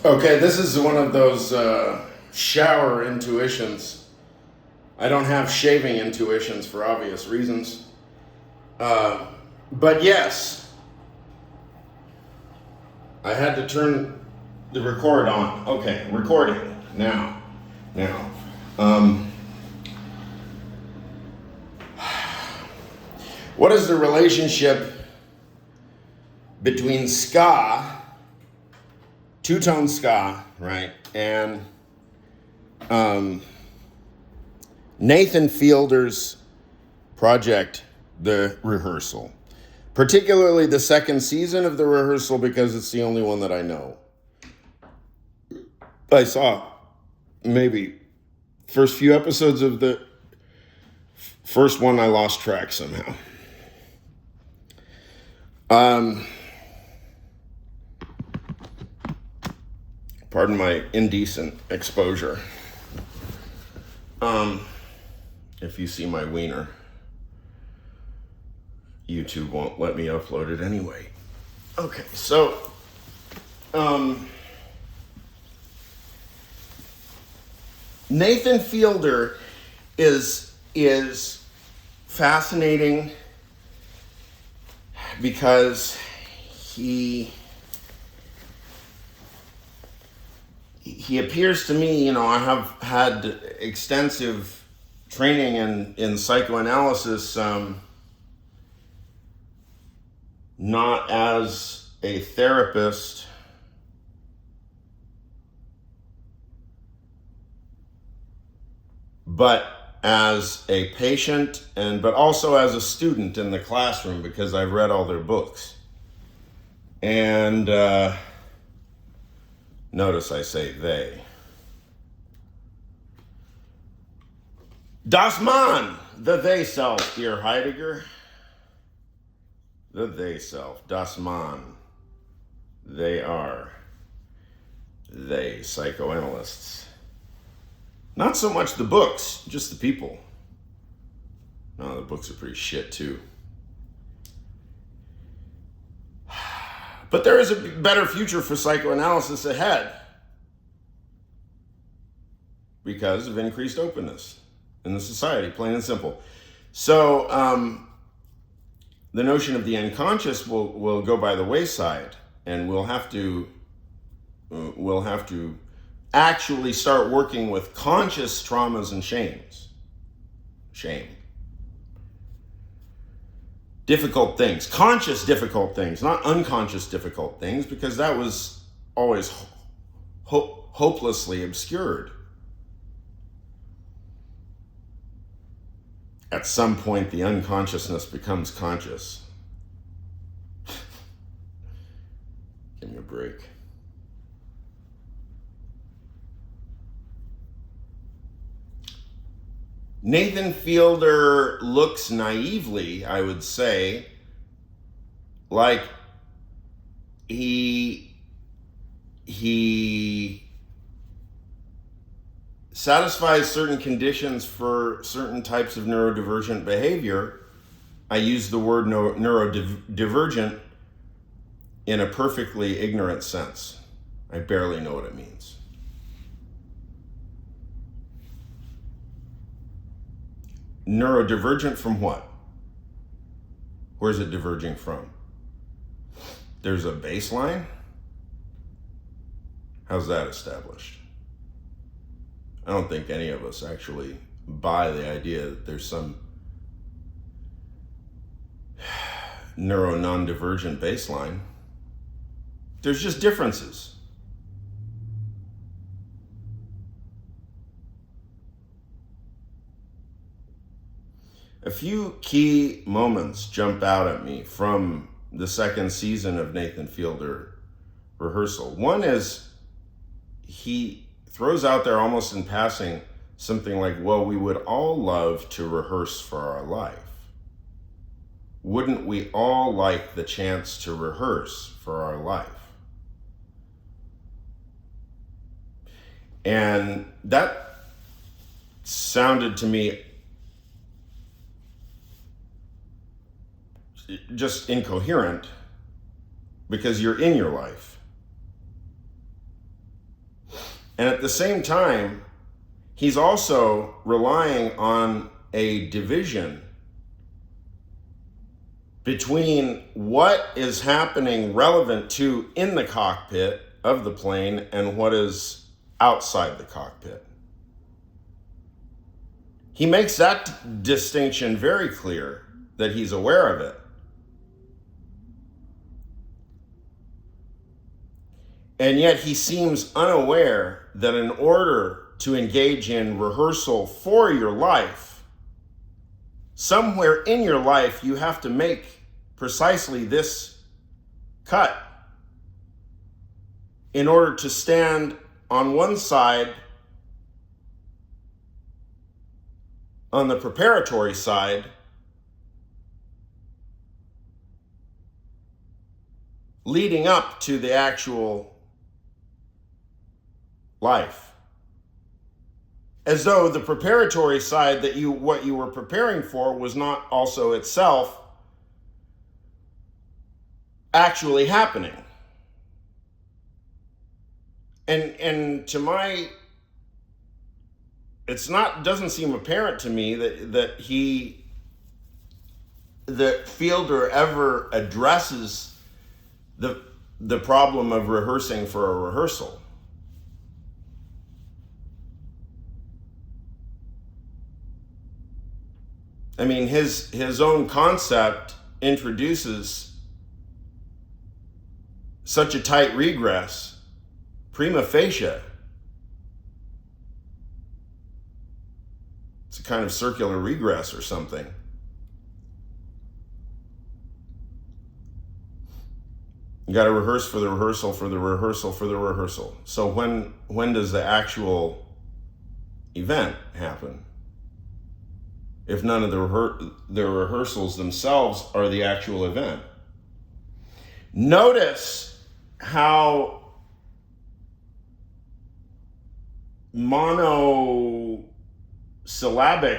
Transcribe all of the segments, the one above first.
Okay, this is one of those shower intuitions. I don't have shaving intuitions for obvious reasons. But yes, I had to turn the record on. Okay, recording now. What is the relationship between SKA, two-tone SKA, right, and Nathan Fielder's project, The Rehearsal? Particularly the second season of The Rehearsal, because it's the only one that I know. I saw maybe first few episodes of the first one. I lost track somehow. Pardon my indecent exposure. If you see my wiener, YouTube won't let me upload it anyway. Okay, so, Nathan Fielder is fascinating because he appears to me, I have had extensive training in psychoanalysis, not as a therapist, but as a patient, but also as a student in the classroom, because I've read all their books. And notice I say they. Das Mann, the they self, dear Heidegger. The they self, das Mann. They are they psychoanalysts. Not so much the books, just the people. No, the books are pretty shit too. But there is a better future for psychoanalysis ahead because of increased openness in the society, plain and simple. So the notion of the unconscious will go by the wayside, and we'll have to actually start working with conscious traumas and shames. Shame. Difficult things, conscious difficult things, not unconscious difficult things, because that was always hopelessly obscured. At some point, the unconsciousness becomes conscious. Give me a break. Nathan Fielder looks naively, I would say, like he satisfies certain conditions for certain types of neurodivergent behavior. I use the word neurodivergent in a perfectly ignorant sense. I barely know what it means. Neurodivergent from what? Where's it diverging from? There's a baseline? How's that established? I don't think any of us actually buy the idea that there's some neuro-non-divergent baseline. There's just differences. A few key moments jump out at me from the second season of Nathan Fielder Rehearsal. One is he throws out there almost in passing something like, well, we would all love to rehearse for our life. Wouldn't we all like the chance to rehearse for our life? And that sounded to me just incoherent, because you're in your life. And at the same time, he's also relying on a division between what is happening relevant to in the cockpit of the plane and what is outside the cockpit. He makes that distinction very clear, that he's aware of it. And yet he seems unaware that in order to engage in rehearsal for your life, somewhere in your life you have to make precisely this cut in order to stand on one side, on the preparatory side, leading up to the actual life. As though the preparatory side, that what you were preparing for, was not also itself actually happening. And to my, doesn't seem apparent to me that Fielder ever addresses the problem of rehearsing for a rehearsal. I mean, his own concept introduces such a tight regress, prima facie. It's a kind of circular regress or something. You got to rehearse for the rehearsal, for the rehearsal, for the rehearsal. So when does the actual event happen? If none of the rehearsals themselves are the actual event. Notice how monosyllabic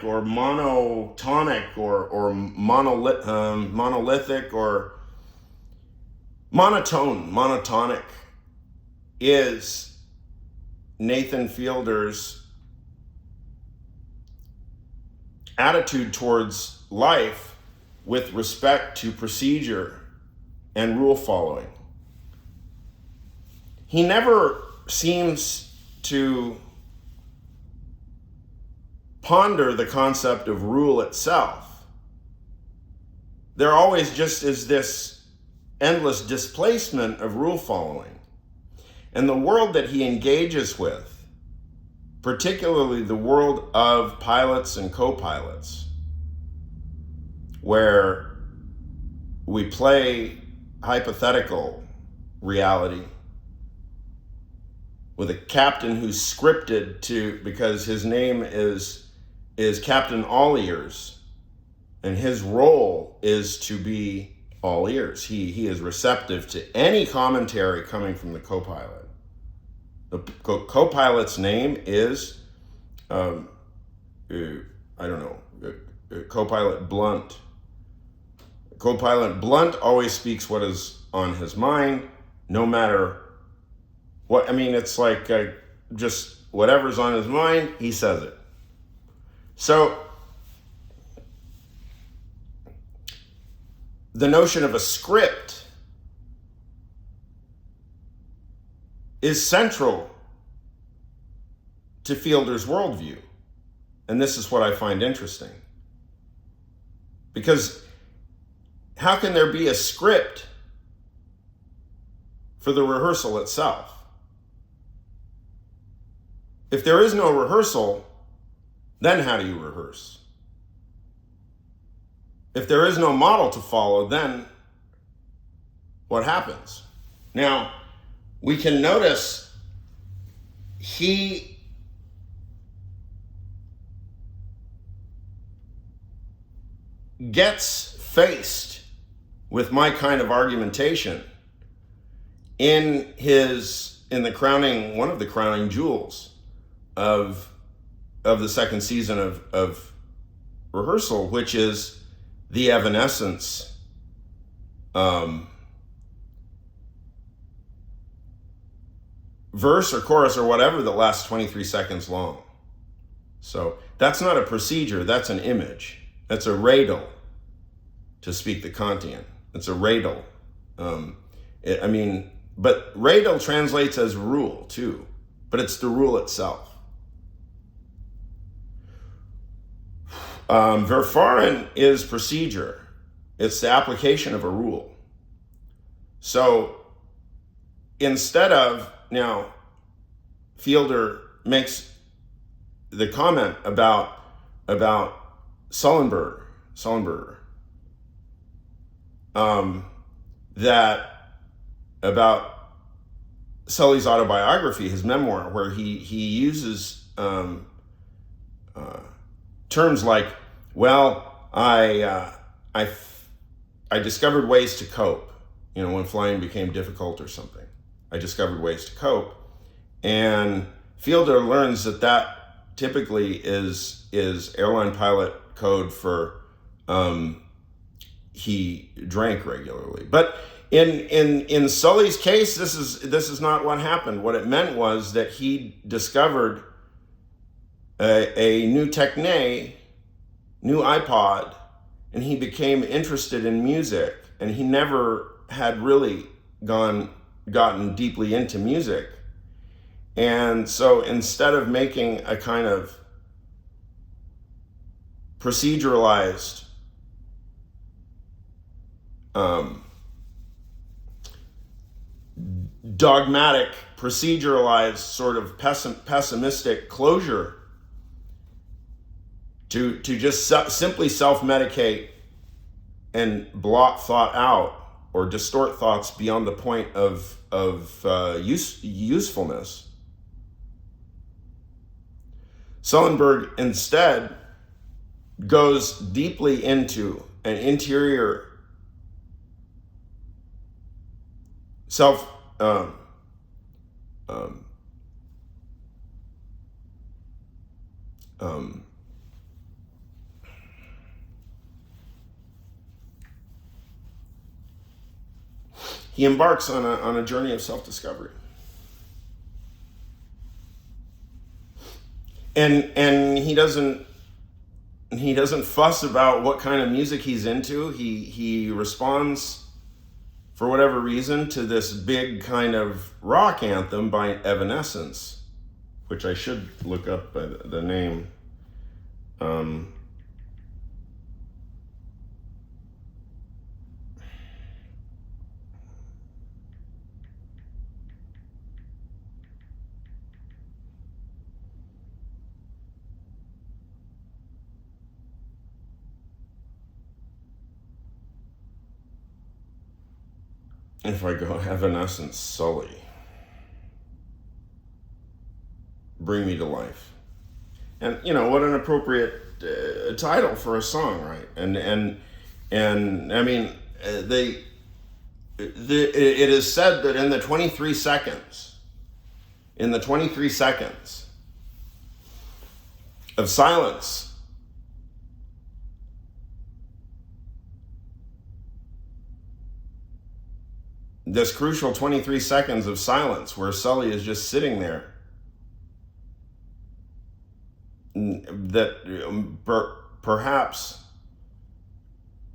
or monotonic or monolithic or monotonic is Nathan Fielder's attitude towards life with respect to procedure and rule following. He never seems to ponder the concept of rule itself. There always just is this endless displacement of rule following. And the world that he engages with, particularly the world of pilots and co-pilots, where we play hypothetical reality with a captain who's scripted because his name is Captain All Ears, and his role is to be all ears. He is receptive to any commentary coming from the co-pilot. The co-pilot's name is, co-pilot Blunt. Co-pilot Blunt always speaks what is on his mind, no matter what. I mean, it's like just whatever's on his mind, he says it. So the notion of a script is central to Fielder's worldview. And this is what I find interesting. Because how can there be a script for the rehearsal itself? If there is no rehearsal, then how do you rehearse? If there is no model to follow, then what happens? Now, we can notice he gets faced with my kind of argumentation in the crowning, one of the crowning jewels of the second season of rehearsal, which is the evanescence verse or chorus or whatever that lasts 23 seconds long. So that's not a procedure, that's an image. That's a REDEL, to speak the Kantian. It's a REDEL. But REDEL translates as rule too, but it's the rule itself. VERFAHREN is procedure. It's the application of a rule. So instead of, now, Fielder makes the comment about Sullenberger, that about Sully's autobiography, his memoir, where he uses terms like, well, I discovered ways to cope, when flying became difficult or something. I discovered ways to cope. And Fielder learns that typically is airline pilot code for he drank regularly. But in Sully's case, this is not what happened. What it meant was that he discovered a new techne, new iPod, and he became interested in music, and he never had really gotten deeply into music. And so instead of making a kind of proceduralized dogmatic, proceduralized sort of pessimistic closure, to just simply self-medicate and blot thought out or distort thoughts beyond the point of usefulness. Sullenberg instead goes deeply into an interior he embarks on a journey of self-discovery. And he doesn't fuss about what kind of music he's into. He responds, for whatever reason, to this big kind of rock anthem by Evanescence, which I should look up by the name. If I go Evanescence, Sully, Bring Me to Life. And, what an appropriate title for a song, right? And I mean, it is said that in the 23 seconds of silence, this crucial 23 seconds of silence where Sully is just sitting there, that perhaps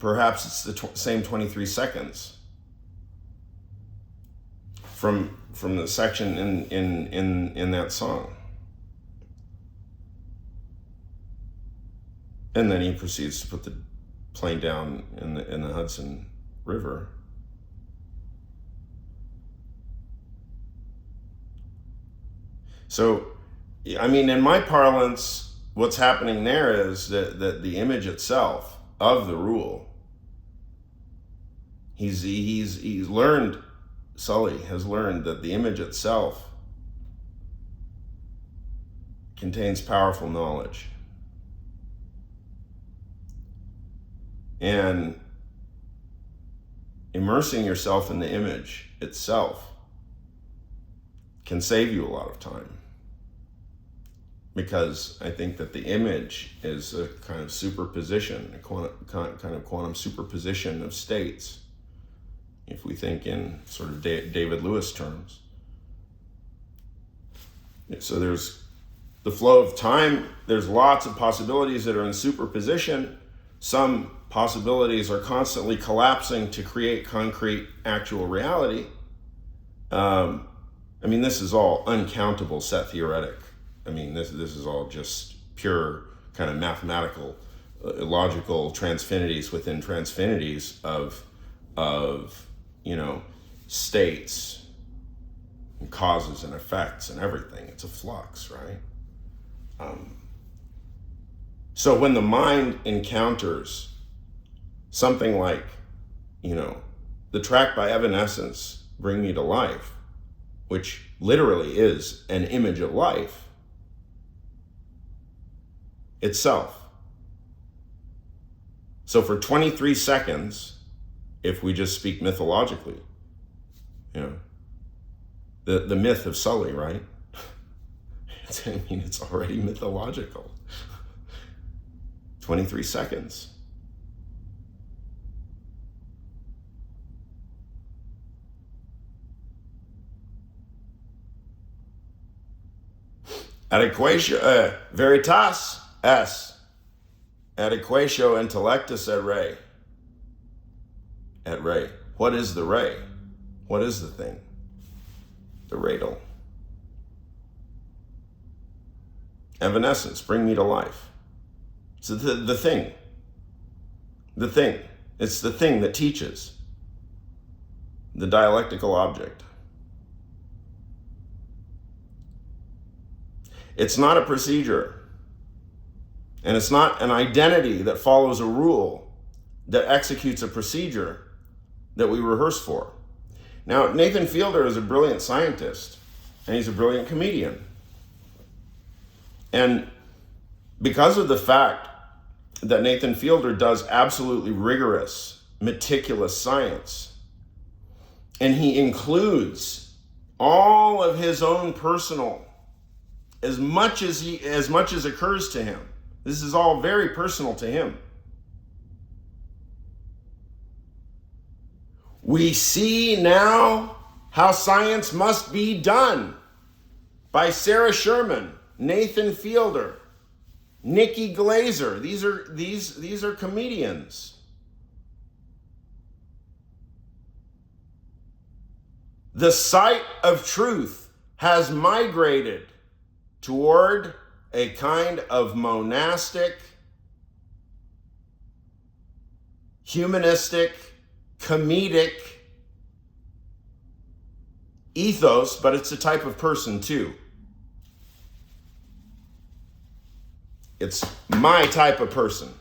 it's the same 23 seconds from the section in that song. And then he proceeds to put the plane down in the Hudson River. So, I mean, in my parlance, what's happening there is that the image itself of the rule, Sully has learned that the image itself contains powerful knowledge. And immersing yourself in the image itself can save you a lot of time. Because I think that the image is a kind of superposition, a kind of quantum superposition of states, if we think in sort of David Lewis terms. So there's the flow of time. There's lots of possibilities that are in superposition. Some possibilities are constantly collapsing to create concrete, actual reality. I mean, this is all uncountable set theoretic. I mean, this is all just pure kind of mathematical, logical transfinities within transfinities of states and causes and effects and everything. It's a flux, right? So when the mind encounters something like, the track by Evanescence, Bring Me to Life, which literally is an image of life itself. So for 23 seconds, if we just speak mythologically, the myth of Sully, right? It's already mythological. 23 seconds. Adequatio, veritas est, adequatio intellectus et re. Et re. What is the re? What is the thing? The REDEL. Evanescence, bring me to life. So the thing. The thing. It's the thing that teaches. The dialectical object. It's not a procedure. And it's not an identity that follows a rule that executes a procedure that we rehearse for. Now, Nathan Fielder is a brilliant scientist, and he's a brilliant comedian. And because of the fact that Nathan Fielder does absolutely rigorous, meticulous science, and he includes all of his own personal, as much as occurs to him. This is all very personal to him. We see now how science must be done by Sarah Sherman, Nathan Fielder, Nikki Glazer. These are comedians. The sight of truth has migrated toward a kind of monastic, humanistic, comedic ethos, but it's a type of person too. It's my type of person.